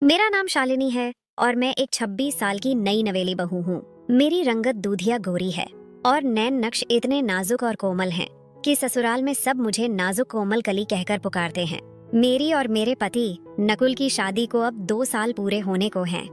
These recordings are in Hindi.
मेरा नाम शालिनी है और मैं एक 26 साल की नई नवेली बहू हूँ। मेरी रंगत दूधिया गोरी है और नैन नक्श इतने नाजुक और कोमल हैं कि ससुराल में सब मुझे नाजुक कोमल कली कहकर पुकारते हैं। मेरी और मेरे पति नकुल की शादी को अब 2 साल पूरे होने को हैं।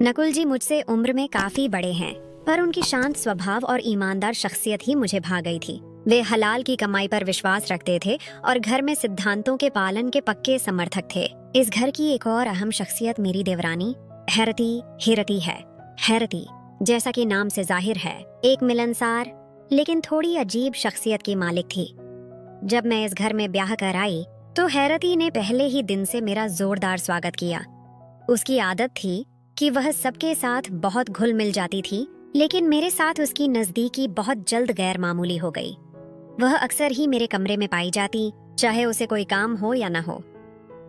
नकुल जी मुझसे उम्र में काफी बड़े हैं, पर उनकी शांत स्वभाव और ईमानदार शख्सियत ही मुझे भा गई थी। वे हलाल की कमाई पर विश्वास रखते थे और घर में सिद्धांतों के पालन के पक्के समर्थक थे। इस घर की एक और अहम शख्सियत मेरी देवरानी हैरती है। हैरती, जैसा कि नाम से जाहिर है, एक मिलनसार लेकिन थोड़ी अजीब शख्सियत की मालिक थी। जब मैं इस घर में ब्याह कर आई तो हैरती ने पहले ही दिन से मेरा जोरदार स्वागत किया। उसकी आदत थी कि वह सबके साथ बहुत घुल मिल जाती थी, लेकिन मेरे साथ उसकी नजदीकी बहुत जल्द गैर मामूली हो गई। वह अक्सर ही मेरे कमरे में पाई जाती, चाहे उसे कोई काम हो या न हो।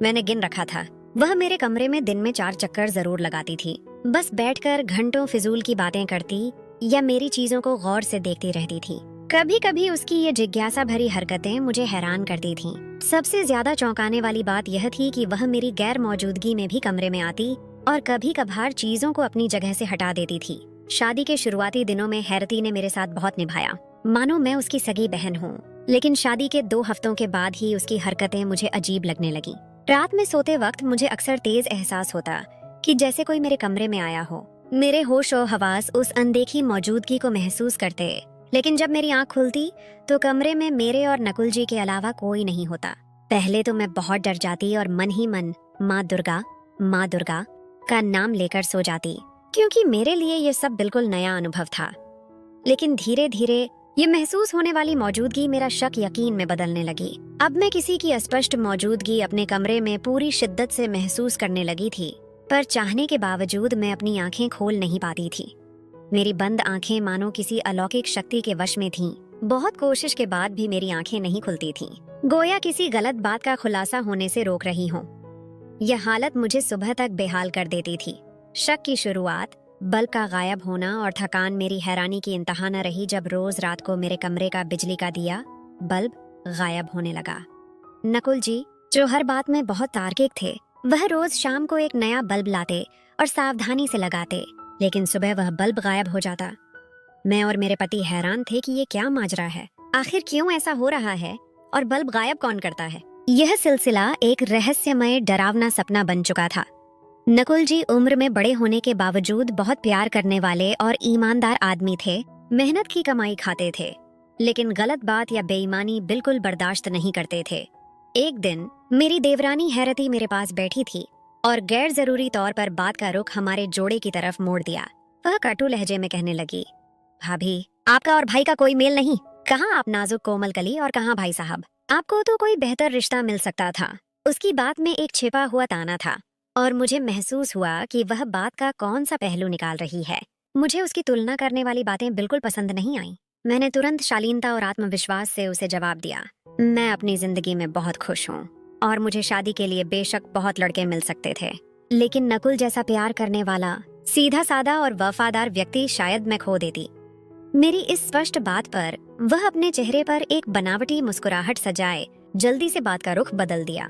मैंने गिन रखा था, वह मेरे कमरे में दिन में 4 चक्कर जरूर लगाती थी। बस बैठकर घंटों फिजूल की बातें करती या मेरी चीजों को गौर से देखती रहती थी। कभी कभी उसकी ये जिज्ञासा भरी हरकतें मुझे हैरान करती थीं। सबसे ज्यादा चौंकाने वाली बात यह थी कि वह मेरी गैर मौजूदगी में भी कमरे में आती और कभी कभार चीजों को अपनी जगह से हटा देती थी। शादी के शुरुआती दिनों में हैरती ने मेरे साथ बहुत निभाया, मानो मैं उसकी सगी बहन हूँ। लेकिन शादी के 2 हफ्तों के बाद ही उसकी हरकतें मुझे अजीब लगने लगी। रात में सोते वक्त मुझे अक्सर तेज एहसास होता कि जैसे कोई मेरे कमरे में आया हो। मेरे होश और हवास उस अनदेखी मौजूदगी को महसूस करते, लेकिन जब मेरी आंख खुलती तो कमरे में मेरे और नकुल जी के अलावा कोई नहीं होता। पहले तो मैं बहुत डर जाती और मन ही मन माँ दुर्गा का नाम लेकर सो जाती, क्योंकि मेरे लिए ये सब बिल्कुल नया अनुभव था। लेकिन धीरे धीरे ये महसूस होने वाली मौजूदगी मेरा शक यकीन में बदलने लगी। अब मैं किसी की अस्पष्ट मौजूदगी अपने कमरे में पूरी शिद्दत से महसूस करने लगी थी, पर चाहने के बावजूद मैं अपनी आंखें खोल नहीं पाती थी। मेरी बंद आंखें मानो किसी अलौकिक शक्ति के वश में थीं। बहुत कोशिश के बाद भी मेरी आंखें नहीं खुलती थीं, गोया किसी गलत बात का खुलासा होने से रोक रही हों। यह हालत मुझे सुबह तक बेहाल कर देती थी। शक की शुरुआत, बल्ब का गायब होना और थकान मेरी हैरानी की इंतहा न रही जब रोज रात को मेरे कमरे का बिजली का दिया बल्ब गायब होने लगा। नकुल जी, जो हर बात में बहुत तार्किक थे, वह रोज शाम को एक नया बल्ब लाते और सावधानी से लगाते, लेकिन सुबह वह बल्ब गायब हो जाता। मैं और मेरे पति हैरान थे कि ये क्या माजरा है, आखिर क्यों ऐसा हो रहा है और बल्ब गायब कौन करता है। यह सिलसिला एक रहस्यमय डरावना सपना बन चुका था। नकुल जी उम्र में बड़े होने के बावजूद बहुत प्यार करने वाले और ईमानदार आदमी थे। मेहनत की कमाई खाते थे, लेकिन गलत बात या बेईमानी बिल्कुल बर्दाश्त नहीं करते थे। एक दिन मेरी देवरानी हैरती मेरे पास बैठी थी और गैर जरूरी तौर पर बात का रुख हमारे जोड़े की तरफ मोड़ दिया। वह कटु लहजे में कहने लगी, भाभी, आपका और भाई का कोई मेल नहीं। कहाँ आप नाजुक कोमल कली और कहाँ भाई साहब। आपको तो कोई बेहतर रिश्ता मिल सकता था। उसकी बात में एक छिपा हुआ ताना था और मुझे महसूस हुआ कि वह बात का कौन सा पहलू निकाल रही है। मुझे उसकी तुलना करने वाली बातें बिल्कुल पसंद नहीं आईं। मैंने तुरंत शालीनता और आत्मविश्वास से उसे जवाब दिया, मैं अपनी जिंदगी में बहुत खुश हूँ और मुझे शादी के लिए बेशक बहुत लड़के मिल सकते थे, लेकिन नकुल जैसा प्यार करने वाला, सीधा साधा और वफादार व्यक्ति शायद मैं खो देती। मेरी इस स्पष्ट बात पर वह अपने चेहरे पर एक बनावटी मुस्कुराहट सजाए जल्दी से बात का रुख बदल दिया।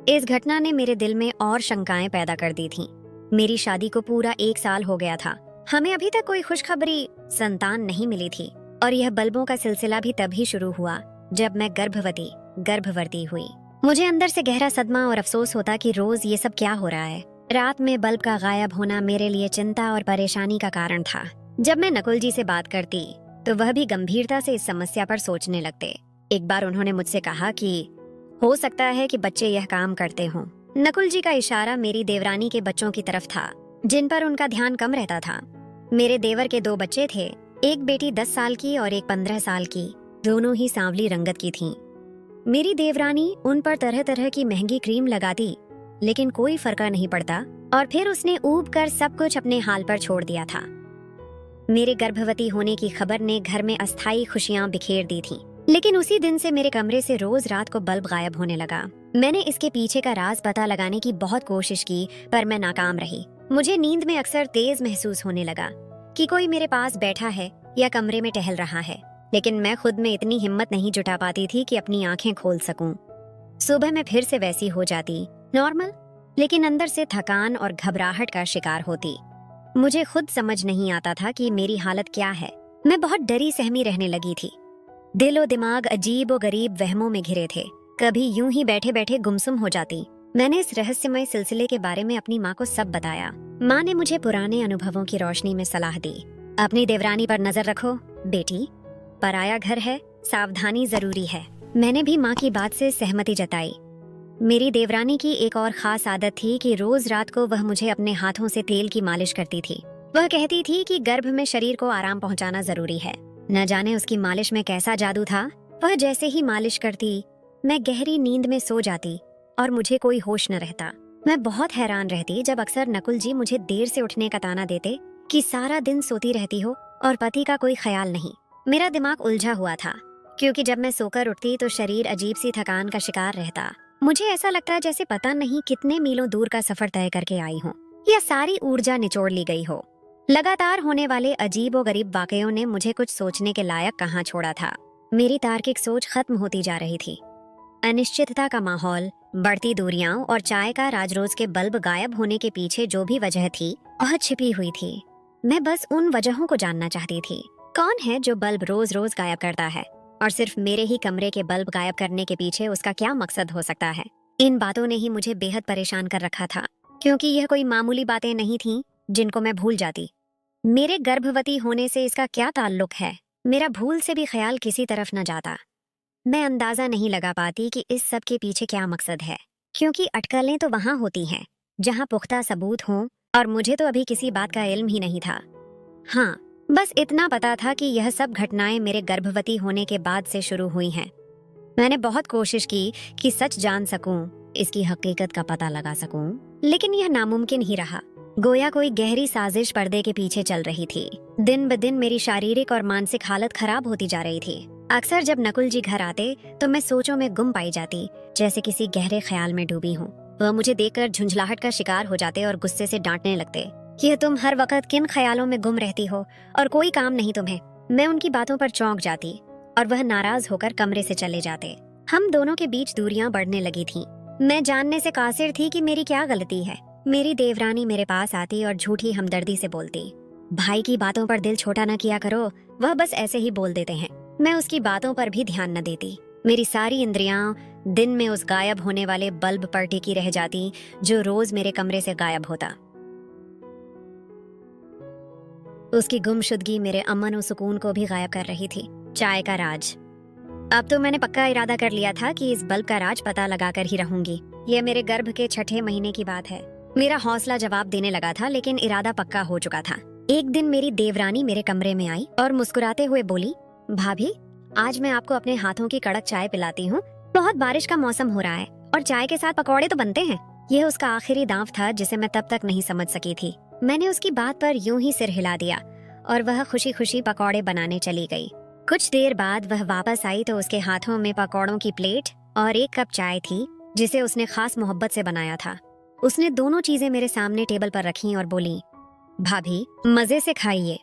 इस घटना ने मेरे दिल में और शंकाएं पैदा कर दी थीं। मेरी शादी को पूरा 1 साल हो गया था। हमें अभी तक कोई खुशखबरी संतान नहीं मिली थी और यह बल्बों का सिलसिला भी तभी शुरू हुआ जब मैं गर्भवती हुई। मुझे अंदर से गहरा सदमा और अफसोस होता कि रोज ये सब क्या हो रहा है। रात में बल्ब का गायब होना मेरे लिए चिंता और परेशानी का कारण था। जब मैं नकुल जी से बात करती तो वह भी गंभीरता से इस समस्या पर सोचने लगते। एक बार उन्होंने मुझसे कहा कि हो सकता है कि बच्चे यह काम करते हों। नकुल जी का इशारा मेरी देवरानी के बच्चों की तरफ था, जिन पर उनका ध्यान कम रहता था। मेरे देवर के 2 बच्चे थे, एक बेटी 10 साल की और एक 15 साल की, दोनों ही सांवली रंगत की थीं। मेरी देवरानी उन पर तरह तरह की महंगी क्रीम लगाती, लेकिन कोई फर्क नहीं पड़ता और फिर उसने ऊब कर सब कुछ अपने हाल पर छोड़ दिया था। मेरे गर्भवती होने की खबर ने घर में अस्थायी खुशियां बिखेर दी थीं, लेकिन उसी दिन से मेरे कमरे से रोज रात को बल्ब गायब होने लगा। मैंने इसके पीछे का राज पता लगाने की बहुत कोशिश की, पर मैं नाकाम रही। मुझे नींद में अक्सर तेज महसूस होने लगा कि कोई मेरे पास बैठा है या कमरे में टहल रहा है, लेकिन मैं खुद में इतनी हिम्मत नहीं जुटा पाती थी कि अपनी आंखें खोल सकूं। सुबह मैं फिर से वैसी हो जाती, नॉर्मल, लेकिन अंदर से थकान और घबराहट का शिकार होती। मुझे खुद समझ नहीं आता था कि मेरी हालत क्या है। मैं बहुत डरी सहमी रहने लगी थी। दिल और दिमाग अजीब और गरीब वहमों में घिरे थे। कभी यूं ही बैठे बैठे गुमसुम हो जाती। मैंने इस रहस्यमय सिलसिले के बारे में अपनी माँ को सब बताया। माँ ने मुझे पुराने अनुभवों की रोशनी में सलाह दी। अपनी देवरानी पर नजर रखो बेटी, पराया घर है, सावधानी जरूरी है। मैंने भी माँ की बात से सहमति जताई। मेरी देवरानी की एक और खास आदत थी कि रोज रात को वह मुझे अपने हाथों से तेल की मालिश करती थी। वह कहती थी कि गर्भ में शरीर को आराम पहुंचाना जरूरी है। न जाने उसकी मालिश में कैसा जादू था। वह जैसे ही मालिश करती, मैं गहरी नींद में सो जाती और मुझे कोई होश न रहता। मैं बहुत हैरान रहती जब अक्सर नकुल जी मुझे देर से उठने का ताना देते कि सारा दिन सोती रहती हो और पति का कोई ख्याल नहीं। मेरा दिमाग उलझा हुआ था, क्योंकि जब मैं सोकर उठती तो शरीर अजीब सी थकान का शिकार रहता। मुझे ऐसा लगता जैसे पता नहीं कितने मीलों दूर का सफर तय करके आई हूँ या सारी ऊर्जा निचोड़ ली गई हो। लगातार होने वाले अजीब और गरीब वाकयों ने मुझे कुछ सोचने के लायक कहाँ छोड़ा था। मेरी तार्किक सोच खत्म होती जा रही थी। अनिश्चितता का माहौल, बढ़ती दूरियां और चाय का राज रोज के बल्ब गायब होने के पीछे जो भी वजह थी वह छिपी हुई थी। मैं बस उन वजहों को जानना चाहती थी। कौन है जो बल्ब रोज रोज गायब करता है, और सिर्फ मेरे ही कमरे के बल्ब गायब करने के पीछे उसका क्या मकसद हो सकता है। इन बातों ने ही मुझे बेहद परेशान कर रखा था, क्योंकि यह कोई मामूली बातें नहीं थीं जिनको मैं भूल जाती। मेरे गर्भवती होने से इसका क्या ताल्लुक है, मेरा भूल से भी ख्याल किसी तरफ न जाता। मैं अंदाजा नहीं लगा पाती कि इस सब के पीछे क्या मकसद है, क्योंकि अटकलें तो वहां होती हैं जहां पुख्ता सबूत हों, और मुझे तो अभी किसी बात का इल्म ही नहीं था। हाँ, बस इतना पता था कि यह सब घटनाएं मेरे गर्भवती होने के बाद से शुरू हुई हैं। मैंने बहुत कोशिश की कि सच जान सकूं, इसकी हकीकत का पता लगा सकूं, लेकिन यह नामुमकिन ही रहा। गोया कोई गहरी साजिश पर्दे के पीछे चल रही थी। दिन ब दिन मेरी शारीरिक और मानसिक हालत खराब होती जा रही थी। अक्सर जब नकुल जी घर आते तो मैं सोचों में गुम पाई जाती, जैसे किसी गहरे ख्याल में डूबी हूँ। वह मुझे देखकर झुंझलाहट का शिकार हो जाते और गुस्से से डांटने लगते कि तुम हर वक्त किन ख्यालों में गुम रहती हो और कोई काम नहीं तुम्हें। मैं उनकी बातों पर चौंक जाती और वह नाराज होकर कमरे से चले जाते। हम दोनों के बीच दूरियां बढ़ने लगी थीं। मैं जानने से कासिर थी कि मेरी क्या गलती है। मेरी देवरानी मेरे पास आती और झूठी हमदर्दी से बोलती, भाई की बातों पर दिल छोटा न किया करो, वह बस ऐसे ही बोल देते हैं। मैं उसकी बातों पर भी ध्यान न देती। मेरी सारी इंद्रियां दिन में उस गायब होने वाले बल्ब पर टिकी रह जाती जो रोज मेरे कमरे से गायब होता। उसकी गुमशुदगी मेरे अमन और सुकून को भी गायब कर रही थी। चाय का राज। अब तो मैंने पक्का इरादा कर लिया था कि इस बल्ब का राज पता लगाकर ही रहूंगी। यह मेरे गर्भ के 6ठे महीने की बात है। मेरा हौसला जवाब देने लगा था, लेकिन इरादा पक्का हो चुका था। एक दिन मेरी देवरानी मेरे कमरे में आई और मुस्कुराते हुए बोली, भाभी, आज मैं आपको अपने हाथों की कड़क चाय पिलाती हूँ। बहुत बारिश का मौसम हो रहा है और चाय के साथ पकौड़े तो बनते हैं। यह उसका आखिरी दांव था जिसे मैं तब तक नहीं समझ सकी थी। मैंने उसकी बात पर यूं ही सिर हिला दिया और वह खुशी खुशी पकौड़े बनाने चली गई। कुछ देर बाद वह वापस आई तो उसके हाथों में पकौड़ों की प्लेट और एक कप चाय थी जिसे उसने खास मोहब्बत से बनाया था। उसने दोनों चीजें मेरे सामने टेबल पर रखी और बोली, भाभी, मजे से खाइए।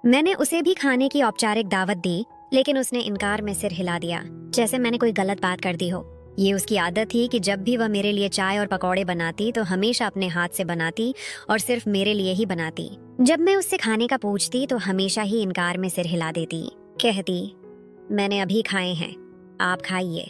मैंने उसे भी खाने की औपचारिक दावत दी, लेकिन उसने इनकार में सिर हिला दिया, जैसे मैंने कोई गलत बात कर दी हो। ये उसकी आदत थी कि जब भी वह मेरे लिए चाय और पकौड़े बनाती तो हमेशा अपने हाथ से बनाती और सिर्फ मेरे लिए ही बनाती। जब मैं उससे खाने का पूछती तो हमेशा ही इनकार में सिर हिला देती, कहती, मैंने अभी खाए हैं, आप खाइए।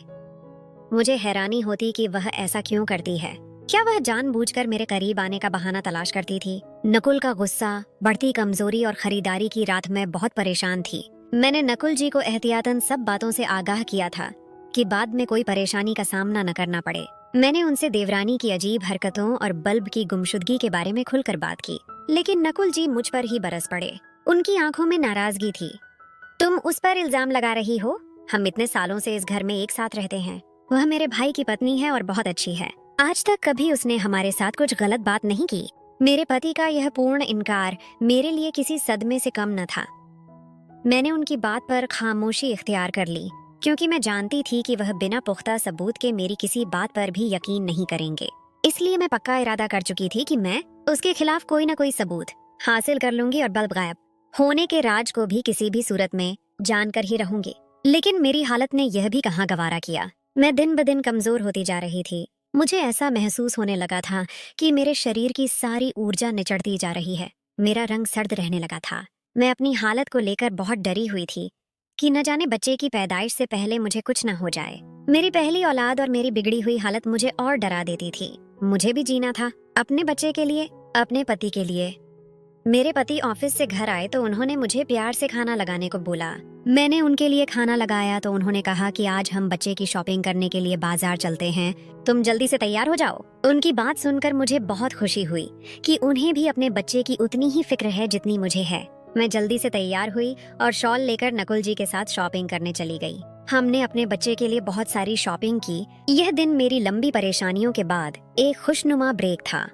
मुझे हैरानी होती कि वह ऐसा क्यों करती है। क्या वह जानबूझकर मेरे करीब आने का बहाना तलाश करती थी? नकुल का गुस्सा, बढ़ती कमजोरी और खरीदारी की रात में बहुत परेशान थी। मैंने नकुल जी को एहतियातन सब बातों से आगाह किया था कि बाद में कोई परेशानी का सामना न करना पड़े। मैंने उनसे देवरानी की अजीब हरकतों और बल्ब की गुमशुदगी के बारे में खुलकर बात की, लेकिन नकुल जी मुझ पर ही बरस पड़े। उनकी आंखों में नाराजगी थी। तुम उस पर इल्जाम लगा रही हो? हम इतने सालों से इस घर में एक साथ रहते हैं। वह मेरे भाई की पत्नी है और बहुत अच्छी है। आज तक कभी उसने हमारे साथ कुछ गलत बात नहीं की। मेरे पति का यह पूर्ण इनकार मेरे लिए किसी सदमे से कम न था। मैंने उनकी बात पर खामोशी इख्तियार कर ली, क्योंकि मैं जानती थी कि वह बिना पुख्ता सबूत के मेरी किसी बात पर भी यकीन नहीं करेंगे। इसलिए मैं पक्का इरादा कर चुकी थी कि मैं उसके खिलाफ कोई न कोई सबूत हासिल कर लूंगी और बल्ब गायब होने के राज को भी किसी भी सूरत में जानकर ही रहूंगी। लेकिन मेरी हालत ने यह भी कहाँ गवारा किया। मैं दिन ब दिन कमजोर होती जा रही थी। मुझे ऐसा महसूस होने लगा था कि मेरे शरीर की सारी ऊर्जा निचड़ती जा रही है। मेरा रंग सर्द रहने लगा था। मैं अपनी हालत को लेकर बहुत डरी हुई थी कि न जाने बच्चे की पैदाइश से पहले मुझे कुछ न हो जाए। मेरी पहली औलाद और मेरी बिगड़ी हुई हालत मुझे और डरा देती थी। मुझे भी जीना था, अपने बच्चे के लिए, अपने पति के लिए। मेरे पति ऑफिस से घर आए तो उन्होंने मुझे प्यार से खाना लगाने को बोला। मैंने उनके लिए खाना लगाया तो उन्होंने कहा कि आज हम बच्चे की शॉपिंग करने के लिए बाजार चलते हैं, तुम जल्दी से तैयार हो जाओ। उनकी बात सुनकर मुझे बहुत खुशी हुई कि उन्हें भी अपने बच्चे की उतनी ही फिक्र है जितनी मुझे है। मैं जल्दी से तैयार हुई और शॉल लेकर नकुल जी के साथ शॉपिंग करने चली गई। हमने अपने बच्चे के लिए बहुत सारी शॉपिंग की। यह दिन मेरी लंबी परेशानियों के बाद एक खुशनुमा ब्रेक था।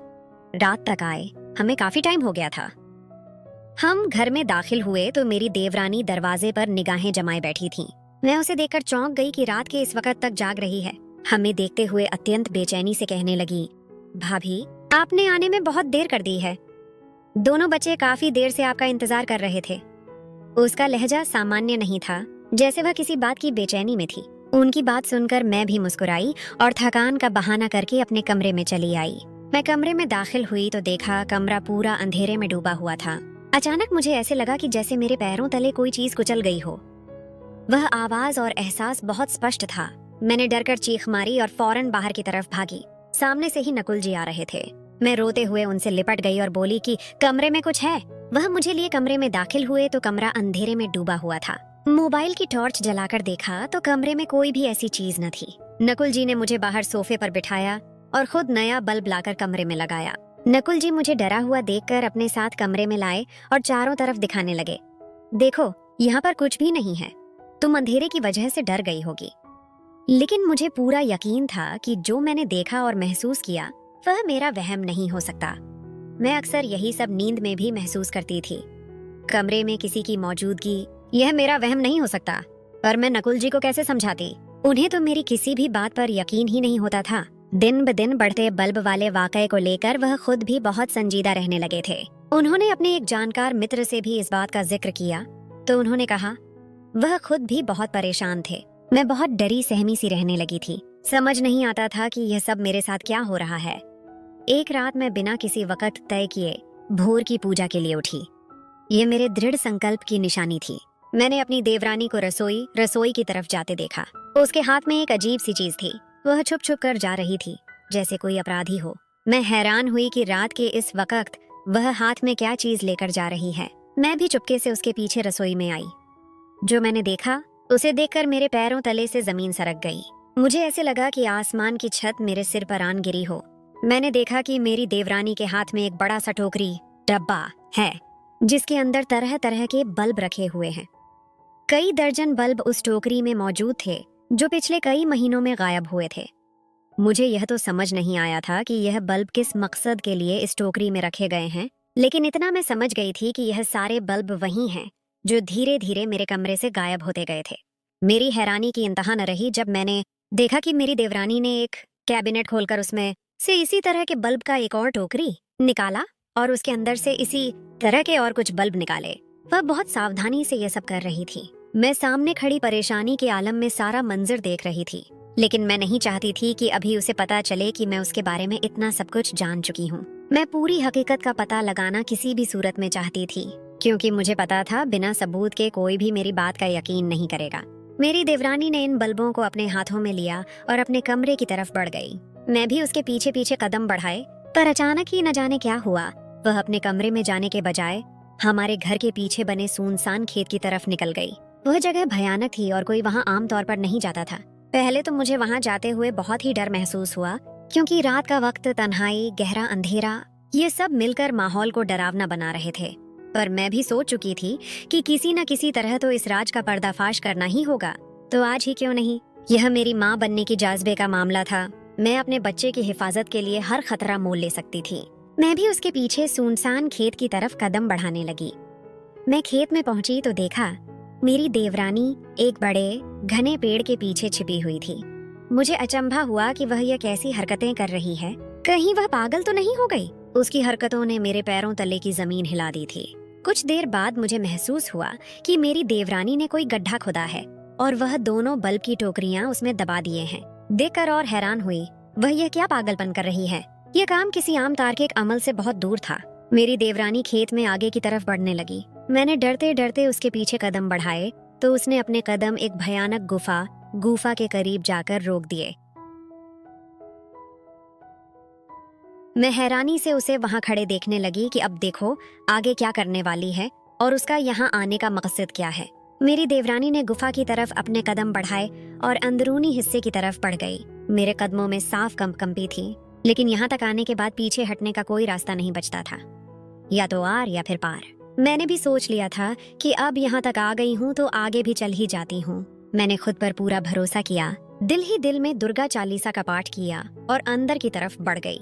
रात तक आए, हमें काफी टाइम हो गया था। हम घर में दाखिल हुए तो मेरी देवरानी दरवाजे पर निगाहें जमाए बैठी थी। मैं उसे देखकर चौंक गई कि रात के इस वक्त तक जाग रही है। हमें देखते हुए अत्यंत बेचैनी से कहने लगी, भाभी, आपने आने में बहुत देर कर दी है। दोनों बच्चे काफी देर से आपका इंतजार कर रहे थे। उसका लहजा सामान्य नहीं था, जैसे वह किसी बात की बेचैनी में थी। उनकी बात सुनकर मैं भी मुस्कुराई और थकान का बहाना करके अपने कमरे में चली आई। मैं कमरे में दाखिल हुई तो देखा कमरा पूरा अंधेरे में डूबा हुआ था। अचानक मुझे ऐसे लगा कि जैसे मेरे पैरों तले कोई चीज कुचल गई हो। वह आवाज और एहसास बहुत स्पष्ट था। मैंने डरकर चीख मारी और फौरन बाहर की तरफ भागी। सामने से ही नकुल जी आ रहे थे। मैं रोते हुए उनसे लिपट गई और बोली कि कमरे में कुछ है। वह मुझे लिए कमरे में दाखिल हुए तो कमरा अंधेरे में डूबा हुआ था। मोबाइल की टॉर्च जलाकर देखा तो कमरे में कोई भी ऐसी चीज न थी। नकुल जी ने मुझे बाहर सोफे पर बिठाया और खुद नया बल्ब लाकर कमरे में लगाया। नकुल जी मुझे डरा हुआ देखकर अपने साथ कमरे में लाए और चारों तरफ दिखाने लगे, देखो, यहाँ पर कुछ भी नहीं है। तुम अंधेरे की वजह से डर गई होगी। लेकिन मुझे पूरा यकीन था कि जो मैंने देखा और महसूस किया वह मेरा वहम नहीं हो सकता। मैं अक्सर यही सब नींद में भी महसूस करती थी। कमरे में किसी की मौजूदगी, यह मेरा वहम नहीं हो सकता। पर मैं नकुल जी को कैसे समझाती? उन्हें तो मेरी किसी भी बात पर यकीन ही नहीं होता था। दिन ब दिन बढ़ते बल्ब वाले वाकये को लेकर वह खुद भी बहुत संजीदा रहने लगे थे। उन्होंने अपने एक जानकार मित्र से भी इस बात का जिक्र किया तो उन्होंने कहा वह खुद भी बहुत परेशान थे। मैं बहुत डरी सहमी सी रहने लगी थी। समझ नहीं आता था कि यह सब मेरे साथ क्या हो रहा है। एक रात मैं बिना किसी वक्त तय किए भोर की पूजा के लिए उठी। यह मेरे दृढ़ संकल्प की निशानी थी। मैंने अपनी देवरानी को रसोई की तरफ जाते देखा। उसके हाथ में एक अजीब सी चीज थी। वह छुप छुप कर जा रही थी जैसे कोई अपराधी हो। मैं हैरान हुई कि रात के इस वक्त वह हाथ में क्या चीज लेकर जा रही है। मैं भी चुपके से उसके पीछे रसोई में आई। जो मैंने देखा उसे देखकर मेरे पैरों तले से जमीन सरक गई। मुझे ऐसे लगा कि आसमान की छत मेरे सिर पर आन गिरी हो। मैंने देखा कि मेरी देवरानी के हाथ में एक बड़ा सा टोकरी डब्बा है जिसके अंदर तरह तरह के बल्ब रखे हुए हैं। कई दर्जन बल्ब उस टोकरी में मौजूद थे जो पिछले कई महीनों में गायब हुए थे। मुझे यह तो समझ नहीं आया था कि यह बल्ब किस मकसद के लिए इस टोकरी में रखे गए हैं, लेकिन इतना मैं समझ गई थी कि यह सारे बल्ब वही हैं जो धीरे धीरे मेरे कमरे से गायब होते गए थे। मेरी हैरानी की इंतहा न रही जब मैंने देखा कि मेरी देवरानी ने एक कैबिनेट खोलकर उसमें से इसी तरह के बल्ब का एक और टोकरी निकाला और उसके अंदर से इसी तरह के और कुछ बल्ब निकाले। वह बहुत सावधानी से यह सब कर रही थी। मैं सामने खड़ी परेशानी के आलम में सारा मंजर देख रही थी, लेकिन मैं नहीं चाहती थी कि अभी उसे पता चले कि मैं उसके बारे में इतना सब कुछ जान चुकी हूँ। मैं पूरी हकीकत का पता लगाना किसी भी सूरत में चाहती थी, क्योंकि मुझे पता था बिना सबूत के कोई भी मेरी बात का यकीन नहीं करेगा। मेरी देवरानी ने इन बल्बों को अपने हाथों में लिया और अपने कमरे की तरफ बढ़ गई। मैं भी उसके पीछे पीछे कदम बढ़ाए, पर अचानक ही न जाने क्या हुआ, वह अपने कमरे में जाने के बजाय हमारे घर के पीछे बने सुनसान खेत की तरफ निकल गई। वह जगह भयानक थी और कोई वहाँ आमतौर पर नहीं जाता था। पहले तो मुझे वहाँ जाते हुए बहुत ही डर महसूस हुआ, क्योंकि रात का वक्त, तन्हाई, गहरा अंधेरा, ये सब मिलकर माहौल को डरावना बना रहे थे। पर मैं भी सोच चुकी थी कि किसी न किसी तरह तो इस राज का पर्दाफाश करना ही होगा, तो आज ही क्यों नहीं। यह मेरी माँ बनने की जाज़्बे का मामला था। मैं अपने बच्चे की हिफाजत के लिए हर खतरा मोल ले सकती थी। मैं भी उसके पीछे सुनसान खेत की तरफ कदम बढ़ाने लगी। मैं खेत में पहुंची तो देखा मेरी देवरानी एक बड़े घने पेड़ के पीछे छिपी हुई थी। मुझे अचंभा हुआ कि वह यह कैसी हरकतें कर रही है। कहीं वह पागल तो नहीं हो गई? उसकी हरकतों ने मेरे पैरों तले की जमीन हिला दी थी। कुछ देर बाद मुझे महसूस हुआ कि मेरी देवरानी ने कोई गड्ढा खोदा है और वह दोनों बल्ब की टोकरियां उसमें दबा दिए हैं। देखकर और हैरान हुई। वह यह क्या पागलपन कर रही है? यह काम किसी आम तार्किक अमल से बहुत दूर था। मेरी देवरानी खेत में आगे की तरफ बढ़ने लगी। मैंने डरते डरते उसके पीछे कदम बढ़ाए तो उसने अपने कदम एक भयानक गुफा के करीब जाकर रोक दिए। मैं हैरानी से उसे वहां खड़े देखने लगी कि अब देखो आगे क्या करने वाली है और उसका यहाँ आने का मकसद क्या है। मेरी देवरानी ने गुफा की तरफ अपने कदम बढ़ाए और अंदरूनी हिस्से की तरफ बढ़ गई। मेरे कदमों में साफ कंपी थी, लेकिन यहाँ तक आने के बाद पीछे हटने का कोई रास्ता नहीं बचता था, या तो आर या फिर पार। मैंने भी सोच लिया था कि अब यहाँ तक आ गई हूँ तो आगे भी चल ही जाती हूँ। मैंने खुद पर पूरा भरोसा किया, दिल ही दिल में दुर्गा चालीसा का पाठ किया और अंदर की तरफ बढ़ गई।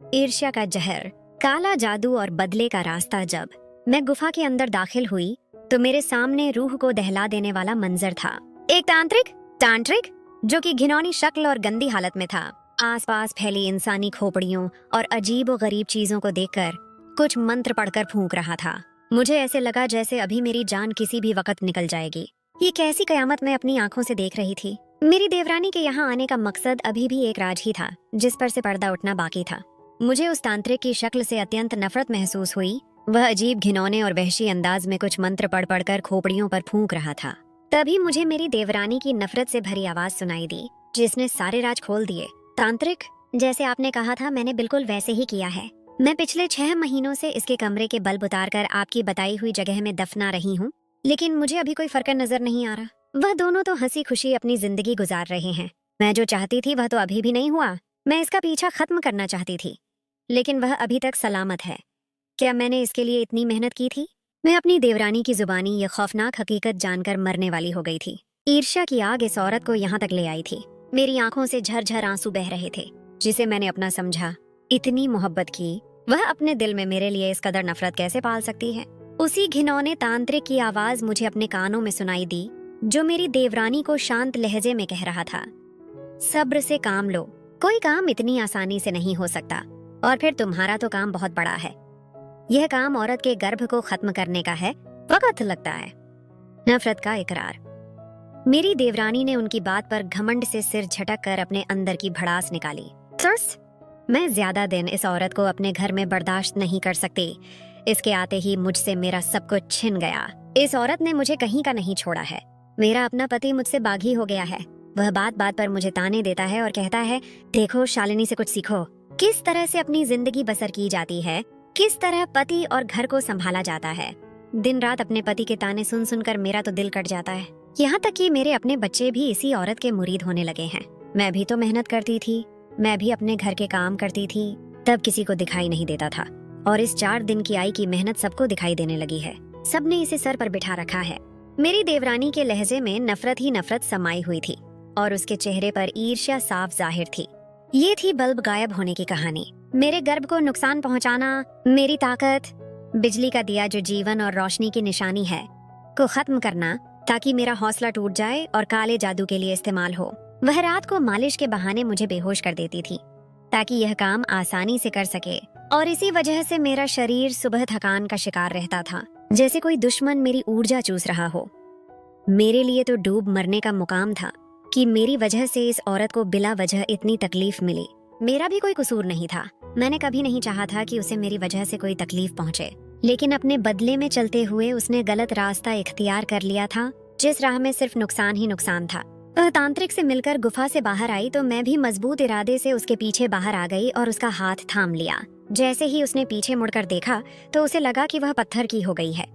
ईर्ष्या का जहर, काला जादू और बदले का रास्ता। जब मैं गुफा के अंदर दाखिल हुई तो मेरे सामने रूह को दहला देने वाला मंजर था। एक तांत्रिक जो कि घिनौनी शक्ल और गंदी हालत में था। आसपास फैली इंसानी खोपड़ियों और अजीब व गरीब चीजों को देखकर कुछ मंत्र पढ़कर फूंक रहा था। मुझे ऐसे लगा जैसे अभी मेरी जान किसी भी वक्त निकल जाएगी। ये कैसी कयामत मैं अपनी आंखों से देख रही थी। मेरी देवरानी के यहाँ आने का मकसद अभी भी एक राज ही था, जिस पर से पर्दा उठना बाकी था। मुझे उस तांत्रिक की शक्ल से अत्यंत नफरत महसूस हुई। वह अजीब घिनौने और वहशी अंदाज में कुछ मंत्र पढ़ कर खोपड़ियों पर फूंक रहा था। तभी मुझे मेरी देवरानी की नफरत से भरी आवाज सुनाई दी, जिसने सारे राज खोल दिए। तांत्रिक, जैसे आपने कहा था मैंने बिल्कुल वैसे ही किया है। मैं पिछले 6 महीनों से इसके कमरे के बल्ब उतारकर आपकी बताई हुई जगह में दफना रही हूँ, लेकिन मुझे अभी कोई फर्क नजर नहीं आ रहा। वह दोनों तो हंसी खुशी अपनी जिंदगी गुजार रहे हैं। मैं जो चाहती थी वह तो अभी भी नहीं हुआ। मैं इसका पीछा खत्म करना चाहती थी, लेकिन वह अभी तक सलामत है। क्या मैंने इसके लिए इतनी मेहनत की थी? मैं अपनी देवरानी की जुबानी यह खौफनाक हकीकत जानकर मरने वाली हो गई थी। ईर्ष्या की आग इस औरत को यहाँ तक ले आई थी। मेरी आंखों से झरझर आंसू बह रहे थे। जिसे मैंने अपना समझा, इतनी मोहब्बत की, वह अपने दिल में मेरे लिए इस कदर नफरत कैसे पाल सकती है? उसी घिनौने तांत्रिक की आवाज मुझे अपने कानों में सुनाई दी, जो मेरी देवरानी को शांत लहजे में कह रहा था, सब्र से काम लो, कोई काम इतनी आसानी से नहीं हो सकता, और फिर तुम्हारा तो काम बहुत बड़ा है। यह काम औरत के गर्भ को खत्म करने का है, वक्त लगता है। नफरत का इकरार। मेरी देवरानी ने उनकी बात पर घमंड से सिर झटक कर अपने अंदर की भड़ास निकाली। मैं ज्यादा दिन इस औरत को अपने घर में बर्दाश्त नहीं कर सकती। इसके आते ही मुझसे मेरा सब कुछ छिन गया। इस औरत ने मुझे कहीं का नहीं छोड़ा है। मेरा अपना पति मुझसे बागी हो गया है। वह बात बात पर मुझे ताने देता है और कहता है, देखो शालिनी से कुछ सीखो, किस तरह से अपनी जिंदगी बसर की जाती है, किस तरह पति और घर को संभाला जाता है। दिन रात अपने पति के ताने सुन सुनकर मेरा तो दिल कट जाता है। यहाँ तक कि मेरे अपने बच्चे भी इसी औरत के मुरीद होने लगे हैं। मैं भी तो मेहनत करती थी, मैं भी अपने घर के काम करती थी, तब किसी को दिखाई नहीं देता था, और इस 4 दिन की आई की मेहनत सबको दिखाई देने लगी है। सबने इसे सर पर बिठा रखा है। मेरी देवरानी के लहजे में नफरत ही नफरत समाई हुई थी और उसके चेहरे पर ईर्ष्या साफ जाहिर थी। ये थी बल्ब गायब होने की कहानी। मेरे गर्भ को नुकसान पहुंचाना, मेरी ताकत, बिजली का दिया जो जीवन और रोशनी की निशानी है, को खत्म करना ताकि मेरा हौसला टूट जाए और काले जादू के लिए इस्तेमाल हो। वह रात को मालिश के बहाने मुझे बेहोश कर देती थी ताकि यह काम आसानी से कर सके, और इसी वजह से मेरा शरीर सुबह थकान का शिकार रहता था, जैसे कोई दुश्मन मेरी ऊर्जा चूस रहा हो। मेरे लिए तो डूब मरने का मुकाम था कि मेरी वजह से इस औरत को बिला वजह इतनी तकलीफ मिली। मेरा भी कोई कसूर नहीं था। मैंने कभी नहीं चाहा था कि उसे मेरी वजह से कोई तकलीफ पहुंचे, लेकिन अपने बदले में चलते हुए उसने गलत रास्ता इख्तियार कर लिया था, जिस राह में सिर्फ नुकसान ही नुकसान था। वह तांत्रिक से मिलकर गुफा से बाहर आई तो मैं भी मजबूत इरादे से उसके पीछे बाहर आ गई और उसका हाथ थाम लिया। जैसे ही उसने पीछे मुड़कर देखा तो उसे लगा कि वह पत्थर की हो गई है।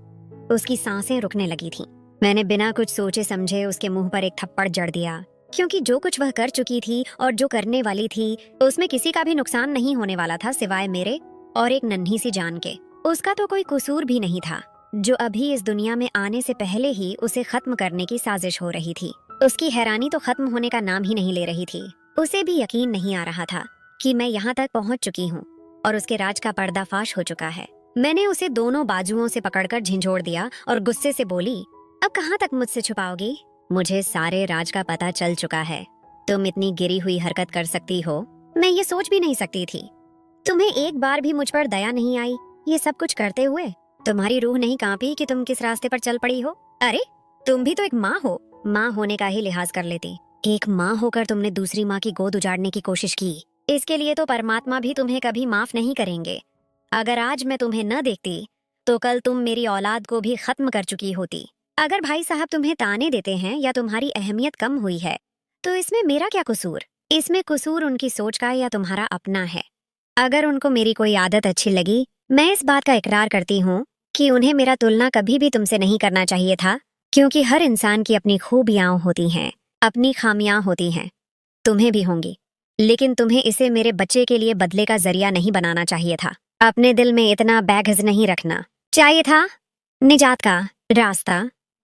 उसकी सांसें रुकने लगी थीं। मैंने बिना कुछ सोचे समझे उसके मुंह पर एक थप्पड़ जड़ दिया, क्योंकि जो कुछ वह कर चुकी थी और जो करने वाली थी उसमें किसी का भी नुकसान नहीं होने वाला था सिवाय मेरे और एक नन्ही सी जान के। उसका तो कोई कसूर भी नहीं था, जो अभी इस दुनिया में आने से पहले ही उसे खत्म करने की साजिश हो रही थी। उसकी हैरानी तो खत्म होने का नाम ही नहीं ले रही थी। उसे भी यकीन नहीं आ रहा था कि मैं यहाँ तक पहुँच चुकी हूँ और उसके राज का पर्दाफाश हो चुका है। मैंने उसे दोनों बाजुओं से पकड़कर झिंझोड़ दिया और गुस्से से बोली, अब कहाँ तक मुझसे छुपाओगी? मुझे सारे राज का पता चल चुका है। तुम इतनी गिरी हुई हरकत कर सकती हो, मैं ये सोच भी नहीं सकती थी। तुम्हें एक बार भी मुझ पर दया नहीं आई ये सब कुछ करते हुए? तुम्हारी रूह नहीं कांपी कि तुम किस रास्ते पर चल पड़ी हो? अरे तुम भी तो एक माँ हो, माँ होने का ही लिहाज कर लेती। एक माँ होकर तुमने दूसरी माँ की गोद उजाड़ने की कोशिश की। इसके लिए तो परमात्मा भी तुम्हें कभी माफ नहीं करेंगे। अगर आज मैं तुम्हें न देखती तो कल तुम मेरी औलाद को भी खत्म कर चुकी होती। अगर भाई साहब तुम्हें ताने देते हैं या तुम्हारी अहमियत कम हुई है तो इसमें मेरा क्या कसूर? इसमें कसूर उनकी सोच का या तुम्हारा अपना है। अगर उनको मेरी कोई आदत अच्छी लगी, मैं इस बात का इकरार करती हूँ कि उन्हें मेरा तुलना कभी भी तुमसे नहीं करना चाहिए था, क्योंकि हर इंसान की अपनी खूबियां होती हैं, अपनी खामियां होती हैं। तुम्हें भी होंगी, लेकिन तुम्हें इसे मेरे बच्चे के लिए बदले का जरिया नहीं बनाना चाहिए था। अपने दिल में इतना बैगज नहीं रखना चाहिए था। निजात का रास्ता,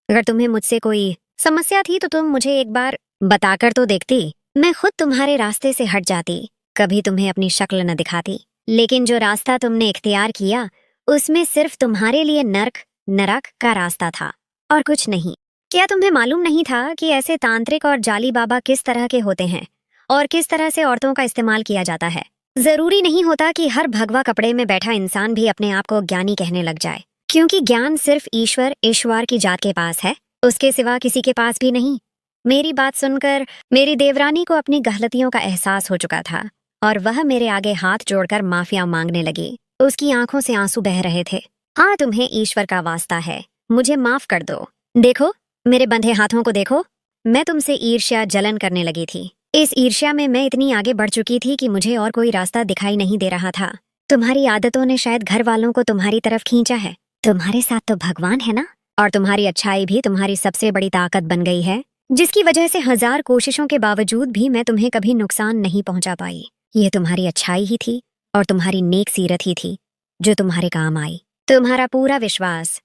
अगर तुम्हें मुझसे कोई समस्या थी तो तुम मुझे एक बार बताकर तो देखती। मैं खुद तुम्हारे रास्ते से हट जाती, कभी तुम्हें अपनी शक्ल न दिखाती। लेकिन जो रास्ता तुमने इख्तियार किया उसमें सिर्फ तुम्हारे लिए नरक का रास्ता था और कुछ नहीं। क्या तुम्हें मालूम नहीं था कि ऐसे तांत्रिक और जाली बाबा किस तरह के होते हैं और किस तरह से औरतों का इस्तेमाल किया जाता है? जरूरी नहीं होता कि हर भगवा कपड़े में बैठा इंसान भी अपने आप को ज्ञानी कहने लग जाए, क्योंकि ज्ञान सिर्फ ईश्वर की जात के पास है, उसके सिवा किसी के पास भी नहीं। मेरी बात सुनकर मेरी देवरानी को अपनी गलतियों का एहसास हो चुका था और वह मेरे आगे हाथ जोड़कर माफिया मांगने लगी। उसकी आंखों से आंसू बह रहे थे। हाँ, तुम्हें ईश्वर का वास्ता है, मुझे माफ कर दो। देखो, मेरे बंधे हाथों को देखो। मैं तुमसे ईर्ष्या जलन करने लगी थी। इस ईर्ष्या में मैं इतनी आगे बढ़ चुकी थी कि मुझे और कोई रास्ता दिखाई नहीं दे रहा था। तुम्हारी आदतों ने शायद घर वालों को तुम्हारी तरफ खींचा है। तुम्हारे साथ तो भगवान है ना, और तुम्हारी अच्छाई भी तुम्हारी सबसे बड़ी ताकत बन गई है, जिसकी वजह से 1000 कोशिशों के बावजूद भी मैं तुम्हें कभी नुकसान नहीं पहुंचा पाई। ये तुम्हारी अच्छाई ही थी और तुम्हारी नेक सीरत ही थी जो तुम्हारे काम आई। तुम्हारा पूरा विश्वास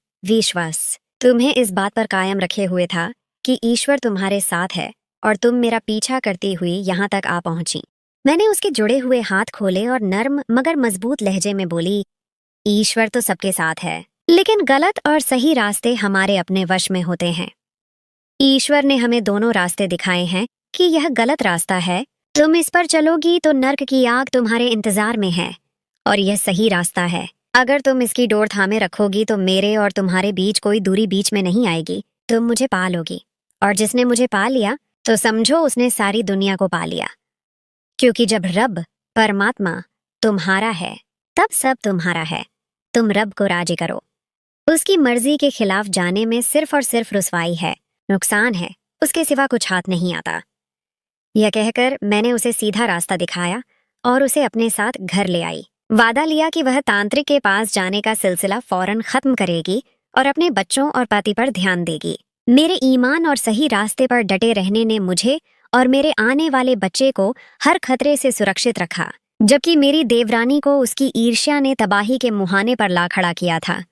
तुम्हें इस बात पर कायम रखे हुए था कि ईश्वर तुम्हारे साथ है, और तुम मेरा पीछा करती हुई यहाँ तक आ पहुंची। मैंने उसके जुड़े हुए हाथ खोले और नर्म मगर मजबूत लहजे में बोली, ईश्वर तो सबके साथ है, लेकिन गलत और सही रास्ते हमारे अपने वश में होते हैं। ईश्वर ने हमें दोनों रास्ते दिखाए हैं कि यह गलत रास्ता है, तुम इस पर चलोगी तो नर्क की आग तुम्हारे इंतजार में है, और यह सही रास्ता है। अगर तुम इसकी डोर थामे रखोगी तो मेरे और तुम्हारे बीच कोई दूरी बीच में नहीं आएगी। तुम मुझे पा लोगी, और जिसने मुझे पा लिया तो समझो उसने सारी दुनिया को पा लिया, क्योंकि जब रब परमात्मा तुम्हारा है तब सब तुम्हारा है। तुम रब को राजी करो, उसकी मर्जी के खिलाफ जाने में सिर्फ और सिर्फ रुसवाई है, नुकसान है, उसके सिवा कुछ हाथ नहीं आता। यह कहकर मैंने उसे सीधा रास्ता दिखाया और उसे अपने साथ घर ले आई। वादा लिया कि वह तांत्रिक के पास जाने का सिलसिला फौरन खत्म करेगी और अपने बच्चों और पति पर ध्यान देगी। मेरे ईमान और सही रास्ते पर डटे रहने ने मुझे और मेरे आने वाले बच्चे को हर खतरे से सुरक्षित रखा, जबकि मेरी देवरानी को उसकी ईर्ष्या ने तबाही के मुहाने पर ला खड़ा किया था।